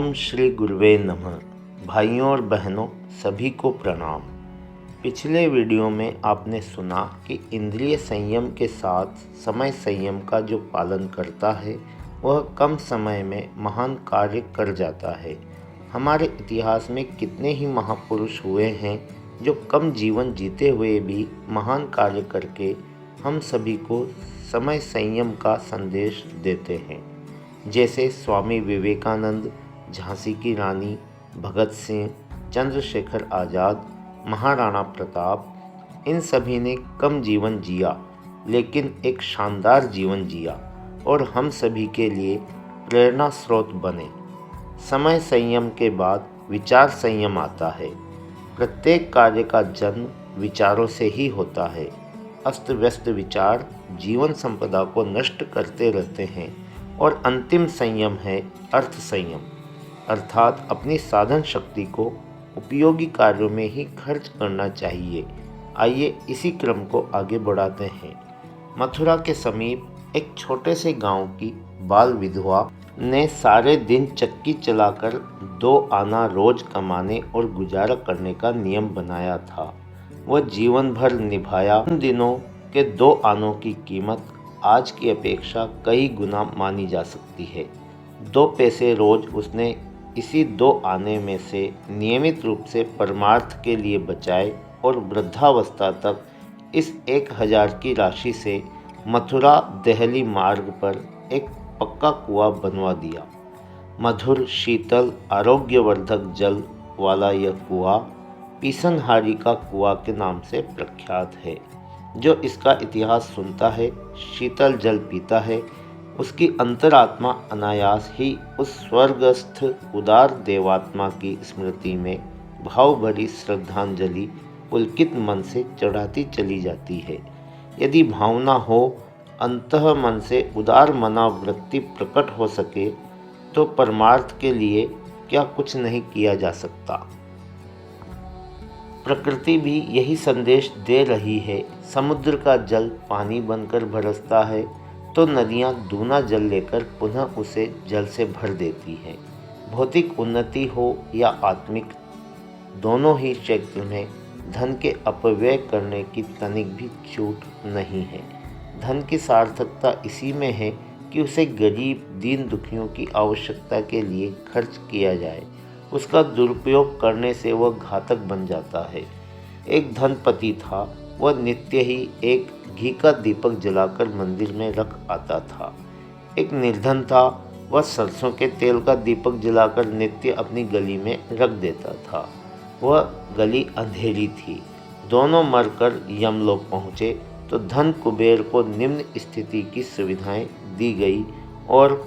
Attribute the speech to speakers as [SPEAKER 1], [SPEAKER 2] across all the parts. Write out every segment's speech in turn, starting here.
[SPEAKER 1] ओम श्री गुरुवे नमः। भाइयों और बहनों सभी को प्रणाम। पिछले वीडियो में आपने सुना कि इंद्रिय संयम के साथ समय संयम का जो पालन करता है वह कम समय में महान कार्य कर जाता है। हमारे इतिहास में कितने ही महापुरुष हुए हैं जो कम जीवन जीते हुए भी महान कार्य करके हम सभी को समय संयम का संदेश देते हैं। जैसे स्वामी विवेकानंद, झांसी की रानी, भगत सिंह, चंद्रशेखर आज़ाद, महाराणा प्रताप, इन सभी ने कम जीवन जिया लेकिन एक शानदार जीवन जिया और हम सभी के लिए प्रेरणा स्रोत बने। समय संयम के बाद विचार संयम आता है। प्रत्येक कार्य का जन्म विचारों से ही होता है। अस्त व्यस्त विचार जीवन संपदा को नष्ट करते रहते हैं और अंतिम संयम है अर्थ संयम, अर्थात अपनी साधन शक्ति को उपयोगी कार्यों में ही खर्च करना चाहिए। आइए इसी क्रम को आगे बढ़ाते हैं। मथुरा के समीप एक छोटे से गांव की बाल विधवा ने सारे दिन चक्की चलाकर 2 आना रोज कमाने और गुजारा करने का नियम बनाया था। वह जीवन भर निभाया। उन दिनों के 2 आनों की कीमत आज की अपेक्षा कई गुना मानी जा सकती है। 2 पैसे रोज उसने इसी 2 आने में से नियमित रूप से परमार्थ के लिए बचाए और वृद्धावस्था तक इस 1000 की राशि से मथुरा देहली मार्ग पर एक पक्का कुआं बनवा दिया। मधुर, शीतल, आरोग्यवर्धक जल वाला यह कुआं पीसनहारी का कुआं के नाम से प्रख्यात है। जो इसका इतिहास सुनता है, शीतल जल पीता है, उसकी अंतरात्मा अनायास ही उस स्वर्गस्थ उदार देवात्मा की स्मृति में भाव भरी श्रद्धांजलि पुलकित मन से चढ़ाती चली जाती है। यदि भावना हो, अंतः मन से उदार मनावृत्ति प्रकट हो सके तो परमार्थ के लिए क्या कुछ नहीं किया जा सकता। प्रकृति भी यही संदेश दे रही है। समुद्र का जल पानी बनकर बरसता है तो नदियाँ दूना जल लेकर पुनः उसे जल से भर देती हैं। भौतिक उन्नति हो या आत्मिक, दोनों ही क्षेत्र में धन के अपव्यय करने की तनिक भी छूट नहीं है। धन की सार्थकता इसी में है कि उसे गरीब दीन दुखियों की आवश्यकता के लिए खर्च किया जाए। उसका दुरुपयोग करने से वह घातक बन जाता है। एक धनपति था, वह नित्य ही एक घी का दीपक जलाकर मंदिर में रख आता था। एक निर्धन था, वह सरसों के तेल का दीपक जलाकर नित्य अपनी गली में रख देता था। वह गली अंधेरी थी। दोनों मरकर यमलोक पहुँचे तो धन कुबेर को निम्न स्थिति की सुविधाएं दी गई और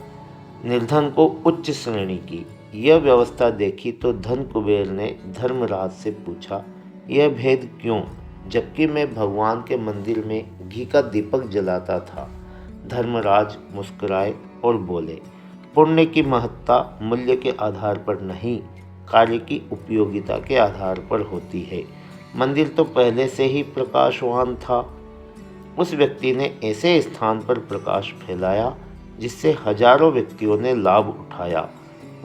[SPEAKER 1] निर्धन को उच्च श्रेणी की। यह व्यवस्था देखी तो धन कुबेर ने धर्मराज से पूछा, यह भेद क्यों, जबकि मैं भगवान के मंदिर में घी का दीपक जलाता था। धर्मराज मुस्कुराए और बोले, पुण्य की महत्ता मूल्य के आधार पर नहीं, कार्य की उपयोगिता के आधार पर होती है। मंदिर तो पहले से ही प्रकाशवान था। उस व्यक्ति ने ऐसे स्थान पर प्रकाश फैलाया जिससे हजारों व्यक्तियों ने लाभ उठाया।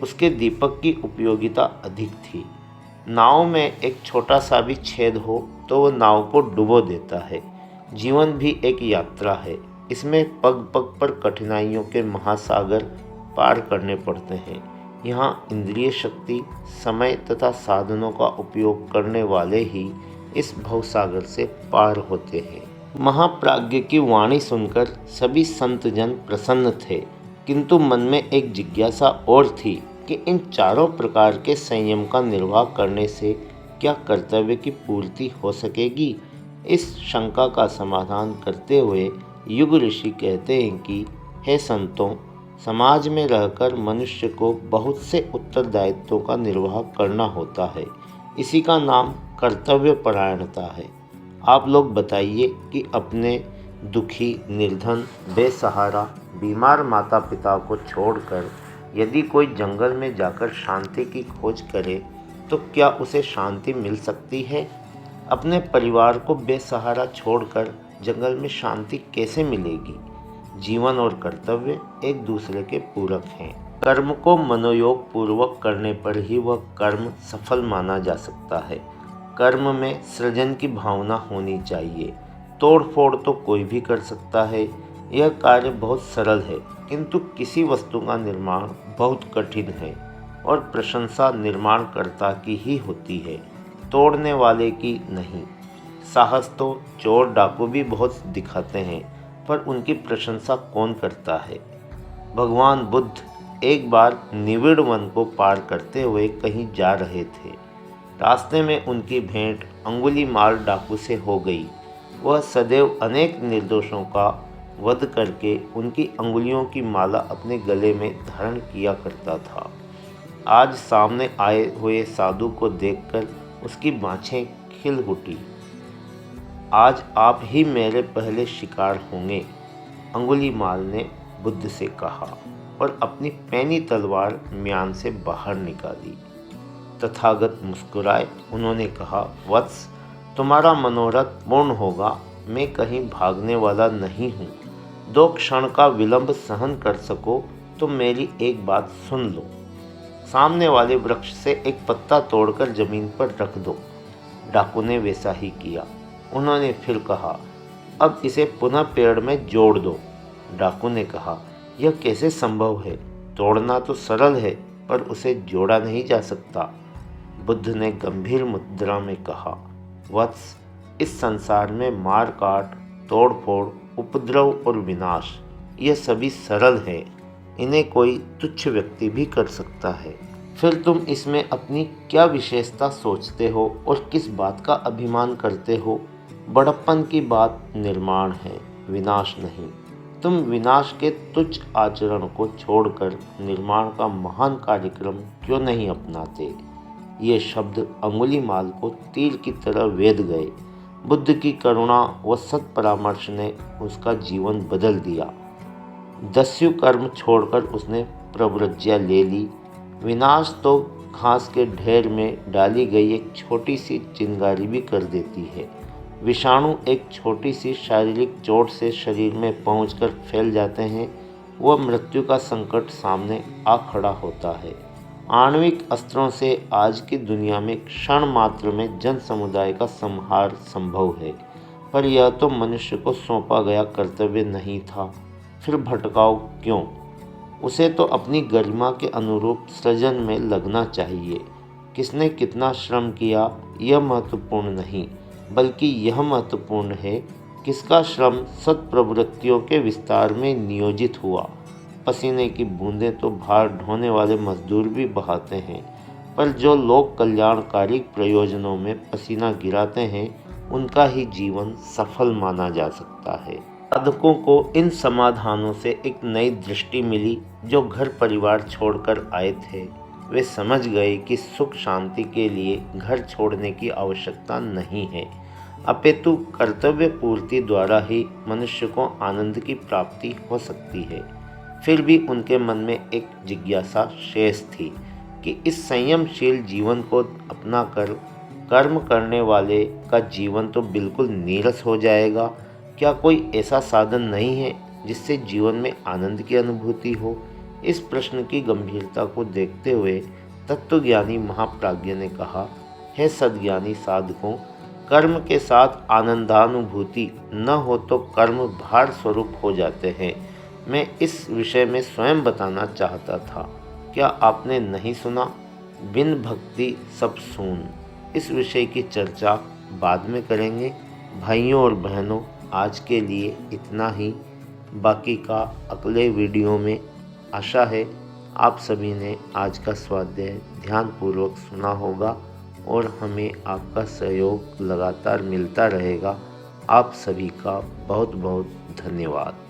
[SPEAKER 1] उसके दीपक की उपयोगिता अधिक थी। नाव में एक छोटा सा भी छेद हो तो वह नाव को डुबो देता है। जीवन भी एक यात्रा है। इसमें पग पग पर कठिनाइयों के महासागर पार करने पड़ते हैं। यहाँ इंद्रिय शक्ति, समय तथा साधनों का उपयोग करने वाले ही इस भवसागर से पार होते हैं। महाप्राज्ञ की वाणी सुनकर सभी संतजन प्रसन्न थे, किंतु मन में एक जिज्ञासा और थी कि इन चारों प्रकार के संयम का निर्वाह करने से क्या कर्तव्य की पूर्ति हो सकेगी। इस शंका का समाधान करते हुए युग ऋषि कहते हैं कि हे संतों, समाज में रहकर मनुष्य को बहुत से उत्तरदायित्वों का निर्वाह करना होता है। इसी का नाम कर्तव्य परायणता है। आप लोग बताइए कि अपने दुखी, निर्धन, बेसहारा, बीमार माता पिता को छोड़कर यदि कोई जंगल में जाकर शांति की खोज करे तो क्या उसे शांति मिल सकती है? अपने परिवार को बेसहारा छोड़कर जंगल में शांति कैसे मिलेगी? जीवन और कर्तव्य एक दूसरे के पूरक हैं। कर्म को मनोयोग पूर्वक करने पर ही वह कर्म सफल माना जा सकता है। कर्म में सृजन की भावना होनी चाहिए। तोड़ फोड़ तो कोई भी कर सकता है। यह कार्य बहुत सरल है, किंतु किसी वस्तु का निर्माण बहुत कठिन है और प्रशंसा निर्माणकर्ता की ही होती है, तोड़ने वाले की नहीं। साहस तो चोर डाकू भी बहुत दिखाते हैं, पर उनकी प्रशंसा कौन करता है। भगवान बुद्ध एक बार निविड़ वन को पार करते हुए कहीं जा रहे थे। रास्ते में उनकी भेंट अंगुलीमाल डाकू से हो गई। वह सदैव अनेक निर्दोषों का वध करके उनकी अंगुलियों की माला अपने गले में धारण किया करता था। आज सामने आए हुए साधु को देखकर उसकी बाँछें खिल उठी। आज आप ही मेरे पहले शिकार होंगे, अंगुलीमाल ने बुद्ध से कहा और अपनी पैनी तलवार म्यान से बाहर निकाली। तथागत मुस्कुराए। उन्होंने कहा, वत्स, तुम्हारा मनोरथ पूर्ण होगा। मैं कहीं भागने वाला नहीं हूँ। 2 क्षण का विलंब सहन कर सको तो मेरी एक बात सुन लो। सामने वाले वृक्ष से एक पत्ता तोड़कर जमीन पर रख दो। डाकू ने वैसा ही किया। उन्होंने फिर कहा, अब इसे पुनः पेड़ में जोड़ दो। डाकू ने कहा, यह कैसे संभव है? तोड़ना तो सरल है, पर उसे जोड़ा नहीं जा सकता। बुद्ध ने गंभीर मुद्रा में कहा, वत्स, इस संसार में मार काट, तोड़ फोड़, उपद्रव और विनाश, यह सभी सरल है। इन्हें कोई तुच्छ व्यक्ति भी कर सकता है। फिर तुम इसमें अपनी क्या विशेषता सोचते हो और किस बात का अभिमान करते हो? बड़प्पन की बात निर्माण है, विनाश नहीं। तुम विनाश के तुच्छ आचरण को छोड़कर निर्माण का महान कार्यक्रम क्यों नहीं अपनाते? ये शब्द अंगुलीमाल को तीर की तरह वेध गए। बुद्ध की करुणा व सत् परामर्श ने उसका जीवन बदल दिया। दस्यु कर्म छोड़कर उसने प्रव्रज्ञा ले ली। विनाश तो घास के ढेर में डाली गई एक छोटी सी चिंगारी भी कर देती है। विषाणु एक छोटी सी शारीरिक चोट से शरीर में पहुंचकर फैल जाते हैं। वह मृत्यु का संकट सामने आ खड़ा होता है। आणविक अस्त्रों से आज की दुनिया में क्षण मात्र में जन समुदाय का संहार संभव है, पर यह तो मनुष्य को सौंपा गया कर्तव्य नहीं था। फिर भटकाव क्यों? उसे तो अपनी गरिमा के अनुरूप सृजन में लगना चाहिए। किसने कितना श्रम किया यह महत्वपूर्ण नहीं, बल्कि यह महत्वपूर्ण है किसका श्रम सत्प्रवृत्तियों के विस्तार में नियोजित हुआ। पसीने की बूंदें तो भार ढोने वाले मजदूर भी बहाते हैं, पर जो लोग कल्याणकारी प्रयोजनों में पसीना गिराते हैं उनका ही जीवन सफल माना जा सकता है। साधकों को इन समाधानों से एक नई दृष्टि मिली। जो घर परिवार छोड़कर आए थे वे समझ गए कि सुख शांति के लिए घर छोड़ने की आवश्यकता नहीं है, अपितु कर्तव्य पूर्ति द्वारा ही मनुष्य को आनंद की प्राप्ति हो सकती है। फिर भी उनके मन में एक जिज्ञासा शेष थी कि इस संयमशील जीवन को अपनाकर कर्म करने वाले का जीवन तो बिल्कुल नीरस हो जाएगा। क्या कोई ऐसा साधन नहीं है जिससे जीवन में आनंद की अनुभूति हो? इस प्रश्न की गंभीरता को देखते हुए तत्वज्ञानी महाप्राज्ञ ने कहा, हे सद्ज्ञानी साधकों, कर्म के साथ आनंदानुभूति न हो तो कर्म भार स्वरूप हो जाते हैं। मैं इस विषय में स्वयं बताना चाहता था, क्या आपने नहीं सुना? बिन भक्ति सब सून। इस विषय की चर्चा बाद में करेंगे। भाइयों और बहनों, आज के लिए इतना ही। बाकी का अगले वीडियो में। आशा है आप सभी ने आज का स्वाध्याय ध्यानपूर्वक सुना होगा और हमें आपका सहयोग लगातार मिलता रहेगा। आप सभी का बहुत बहुत धन्यवाद।